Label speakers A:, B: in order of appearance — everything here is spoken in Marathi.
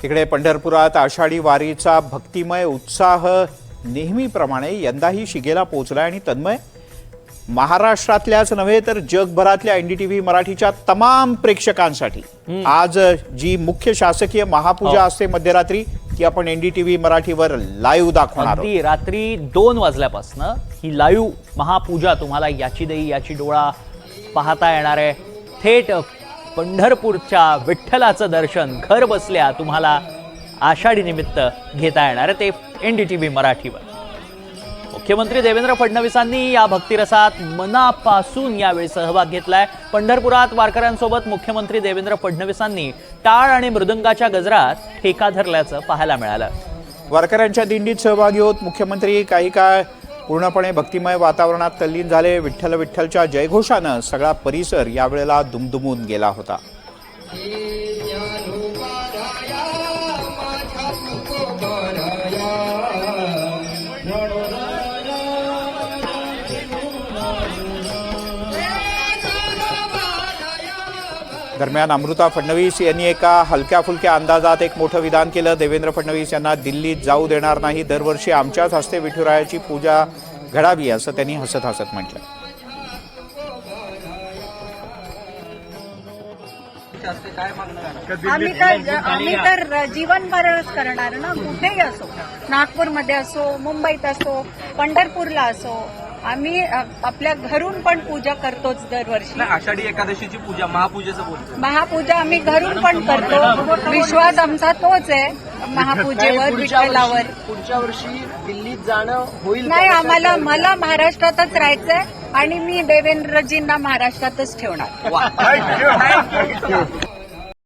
A: इकडे पंढरपुरात आषाढी वारीचा भक्तिमय उत्साह नेहमीप्रमाणे यंदाही शिगेला पोहोचला आणि तन्मय महाराष्ट्रातल्याच नव्हे तर जगभरातल्या एनडीटीव्ही मराठीच्या तमाम प्रेक्षकांसाठी आज जी मुख्य शासकीय महापूजा असते मध्यरात्री ती आपण एनडीटीव्ही मराठीवर लाईव्ह दाखवणार आहोत।
B: रात्री 2 वाजल्यापासून ही लाईव्ह महापूजा तुम्हाला याची देई याची डोळा पाहता येणार आहे। थेट पंढरपूरच्या विठ्ठलाचं दर्शन घर बसल्या तुम्हाला आषाढी निमित्त घेता येणार आहे, ते एनडीटीव्ही मराठीवर। मुख्यमंत्री देवेंद्र फडणवीसांनी या भक्तिरसात मनापासून यावेळी सहभाग घेतलाय। पंढरपुरात वारकऱ्यांसोबत मुख्यमंत्री देवेंद्र फडणवीसांनी टाळ आणि मृदंगाच्या गजरात ठेका धरल्याचं पाहायला मिळालं।
A: वारकऱ्यांच्या दिंडीत सहभागी होत मुख्यमंत्री काही काळ पूर्णपणे भक्तिमय वातावरणात तल्लीन झाले। विठ्ठल विठ्ठलच्या जयघोषानं सगळा परिसर यावेळेला दुमदुमून गेला होता। दरम्यान अमृता फडणवीस यांनी एका हलक्या फुलक्या अंदाजात एक मोठं विधान केलं। देवेंद्र फडणवीस यांना दिल्लीत जाऊ देणार नाही, दरवर्षी आमच्याच हस्ते विठुरायाची पूजा घडावी असं त्यांनी हसत हसत म्हटलं।
C: आम्ही तर जीवनभरच करणार ना, कुठेही असो, नागपूरमध्ये असो, मुंबईत असो, पंढरपूरला असो, आम्ही आपल्या घरून पण पूजा करतोच दरवर्षी।
D: आषाढी एकादशीची पूजा महापूजेचं बोलतो,
C: महापूजा आम्ही घरून पण करतो। विश्वास आमचा तोच आहे महापूजेवर, विठ्ठलावर।
D: पुढच्या वर्षी दिल्लीत जाणं होईल
C: नाही, मला महाराष्ट्रातच राहायचंय आणि मी देवेंद्रजींना महाराष्ट्रातच ठेवणार।